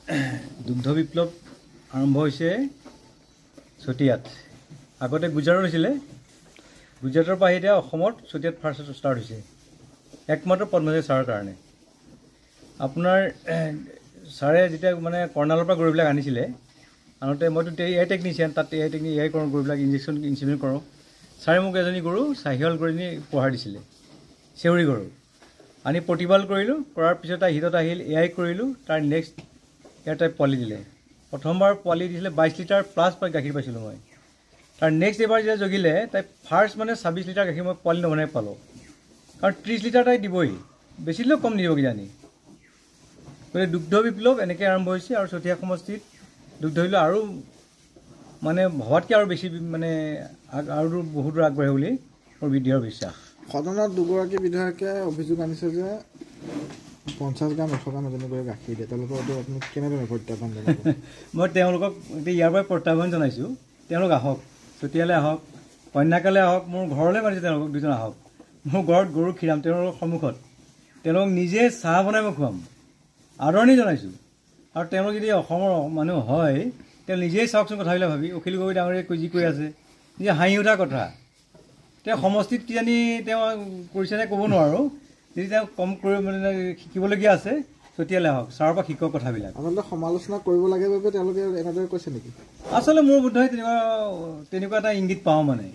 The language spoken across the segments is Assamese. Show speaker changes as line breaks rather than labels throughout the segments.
দুগ্ধ বিপ্লৱ আৰম্ভ হৈছে চতিয়াত। আগতে গুজৰাটত হৈছিলে, গুজৰাটৰ পৰা এতিয়া অসমত চতিয়াত ফাৰ্ষ্ট ষ্টাৰ্ট হৈছে, একমাত্ৰ পদ্মজী ছাৰৰ কাৰণে। আপোনাৰ ছাৰে যেতিয়া মানে কৰ্ণালৰ পৰা গৰুবিলাক আনিছিলে, আনোতে মইতো এয়াই টেকনিচিয়ান, তাত এয়াই কৰোঁ, গৰুবিলাক ইনচিমেণ্ট কৰোঁ। ছাৰে মোক এজনী গৰু চাহিৱাল গৰুজনী উপহাৰ দিছিলে, চেউৰী গৰু আনি প্ৰতিপাল কৰিলোঁ। কৰাৰ পিছত হিতত আহিল, এয়াই কৰিলোঁ। তাৰ নেক্সট ইয়াৰ তাই পোৱালি দিলে। প্ৰথমবাৰ পোৱালি দিছিলে 22 লিটাৰ প্লাছ গাখীৰ পাইছিলোঁ মই। তাৰ নেক্সট এবাৰ যেতিয়া জগিলে, তাই ফাৰ্ষ্ট মানে 26 লিটাৰ গাখীৰ মই পোৱালি নবনাই পালোঁ। কাৰণ 30 লিটাৰ তাই দিবই, বেছি দিলেও কম নিদিব কিজানি। গতিকে দুগ্ধ বিপ্লৱ এনেকৈ আৰম্ভ হৈছে। আৰু চতিয়া সমষ্টিত দুগ্ধ বিপ্লৱ আৰু মানে ভবাতকৈ আৰু বেছি মানে আৰু বহুত দূৰ আগবাঢ়ে বুলি মোৰ দৃঢ় বিশ্বাস।
সদনত দুগৰাকী বিধায়কে অভিযোগ আনিছে যে 50 গ্ৰাম 100 গ্ৰাম এজনী কৰি গাখীৰ দিয়ে। তেওঁলোকক আপুনি কেনেদৰে প্ৰত্যাহ্বান জনাব?
মই তেওঁলোকক ইয়াৰ পৰাই প্ৰত্যাহ্বান জনাইছোঁ, তেওঁলোক আহক, চতিয়ালৈ আহক, কন্যাকালৈ আহক, মোৰ ঘৰলৈ মাতিছে তেওঁলোকক, দুজন আহক। মোৰ ঘৰত গৰু খীৰাম তেওঁলোকৰ সন্মুখত, তেওঁলোকক নিজে চাহ বনাই মই খুৱাম, আদৰণি জনাইছোঁ। আৰু তেওঁলোক যদি অসমৰ মানুহ হয়, তেওঁ নিজেই চাওকচোন কথাবিলাক ভাবি। অখিল গগৈ ডাঙৰীয়ে যি কৈ আছে, নিজে হাঁহি উঠা কথা। তেওঁ সমষ্টিত কিজানি তেওঁ কৰিছেনে ক'ব নোৱাৰোঁ। যদি তেওঁ কম কৰি মানে শিকিবলগীয়া আছে, চতিয়ালৈ আহক, ছাৰৰ পৰা শিকক কথাবিলাক।
আচলতে সমালোচনা কৰিব লাগে বাবে তেওঁলোকে এনেদৰে কৈছে নেকি?
আচলতে মোৰ বোধ হয় তেনেকুৱা এটা ইংগিত পাওঁ মানে।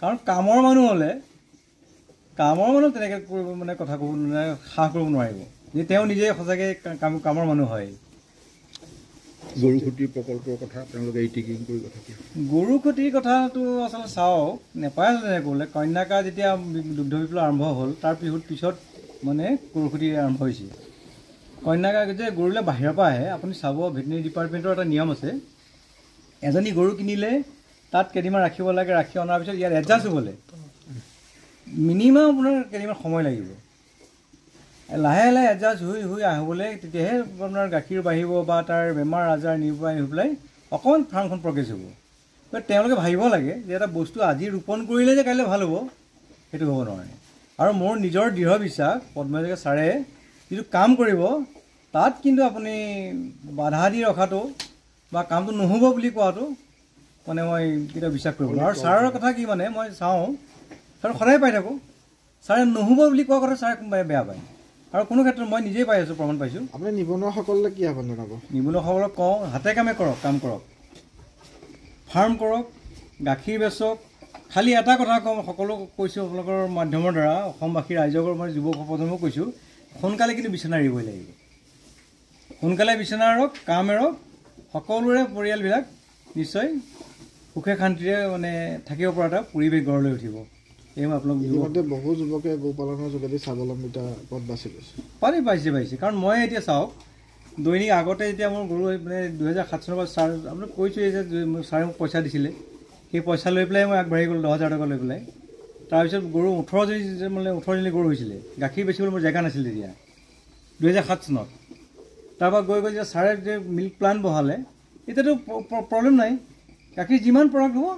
কাৰণ কামৰ মানুহ হ'লে তেনেকৈ কৰিব মানে কথা ক'ব সাহ কৰিব নোৱাৰিব, যে তেওঁ নিজে সঁচাকৈ কামৰ মানুহ হয়।
গৰু খুঁটিৰ প্ৰকল্পৰ কথা তেওঁলোকে ইটিকিং কৰি কথা কি? গৰু
খুঁটিৰ কথাটো আচলতে চাওক, নেপায় তেনেকৈ ক'লে। কন্যাকা যেতিয়া দুগ্ধ বিপ্লৱ আৰম্ভ হ'ল, তাৰ পিছত মানে গৰু খুঁটি আৰম্ভ হৈছে। কন্যাকা যে গৰুবিলাক বাহিৰৰ পৰা আহে, আপুনি চাব ভেটেনেৰি ডিপাৰ্টমেণ্টৰ এটা নিয়ম আছে। এজনী গৰু কিনিলে তাত কেইদিনমান ৰাখিব লাগে, ৰাখি অনাৰ পিছত ইয়াত এডজাষ্ট হ'বলৈ মিনিমাম আপোনাৰ কেইদিনমান সময় লাগিব। লাহে লাহে এডজাষ্ট হৈ আহিবলৈ, তেতিয়াহে আপোনাৰ গাখীৰ বাঢ়িব বা তাৰ বেমাৰ আজাৰ নিৰ্বাহ হৈ পেলাই অকণমান ফাৰ্মখন প্ৰগ্ৰেছ হ'ব। গতিকে তেওঁলোকে ভাবিব লাগে যে এটা বস্তু আজি ৰোপণ কৰিলে যে কাইলৈ ভাল হ'ব, সেইটো হ'ব নোৱাৰে। আৰু মোৰ নিজৰ দৃঢ় বিশ্বাস, পদ্মজী ছাৰে যিটো কাম কৰিব, তাত কিন্তু আপুনি বাধা দি ৰখাটো বা কামটো নহ'ব বুলি কোৱাটো মানে মই কেতিয়াও বিশ্বাস কৰিব নোৱাৰোঁ। আৰু ছাৰৰ কথা কি মানে মই চাওঁ, ছাৰ সদায় পাই থাকোঁ, ছাৰে নহ'ব বুলি কোৱা কথা ছাৰে কোনোবাই বেয়া পায়। আৰু কোনো ক্ষেত্ৰত মই নিজেই পাই আছোঁ, প্ৰমাণ পাইছোঁ।
আপুনি নিবনুৱাসকললৈ কি আহ্বান জনাব?
নিবনুৱাসকলক কওঁ, হাতে কামে কৰক, কাম কৰক, ফাৰ্ম কৰক, গাখীৰ বেচক। খালি এটা কথা কওঁ, সকলো কৈছোঁ আপোনালোকৰ মাধ্যমৰ দ্বাৰা, অসমবাসী ৰাইজকৰ মই যুৱ প্ৰজন্মক কৈছোঁ, সোনকালে কিন্তু বিচনা এৰিবই লাগিব। সোনকালে বিচনা এৰক, কাম এৰক, সকলোৰে পৰিয়ালবিলাক নিশ্চয় সুখে শান্তিৰে মানে থাকিব পৰা এটা পৰিৱেশ গঢ় লৈ উঠিব। এই মই আপোনালোক
বহু যুৱকে গোপালনৰ যোগেদি স্বাৱলম্বিতা পথ বাছি লৈছে।
পাইছে। কাৰণ মই এতিয়া চাওক, দৈনিক আগতে যেতিয়া মোৰ গৰু মানে 2007 চনৰ পৰা ছাৰ আপোনাক কৈছোঁ যে ছাৰে মোক পইচা দিছিলে, সেই পইচা লৈ পেলাই মই আগবাঢ়ি গ'লোঁ 10,000 টকা লৈ পেলাই। তাৰপিছত গৰু 18জনী গৰু হৈছিলে, গাখীৰ বেচিবলৈ মোৰ জেগা নাছিল তেতিয়া 2007 চনত। তাৰপৰা গৈ যেতিয়া ছাৰে যে মিল্ক প্লাণ্ট বহালে, এতিয়াতো প্ৰব্লেম নাই, গাখীৰ যিমান প্ৰডাক্ট হ'ব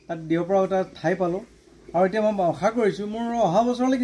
তাত দিব পৰা এটা ঠাই পালোঁ। আৰু এতিয়া মই আশা কৰিছোঁ মোৰ অহা বছৰলৈ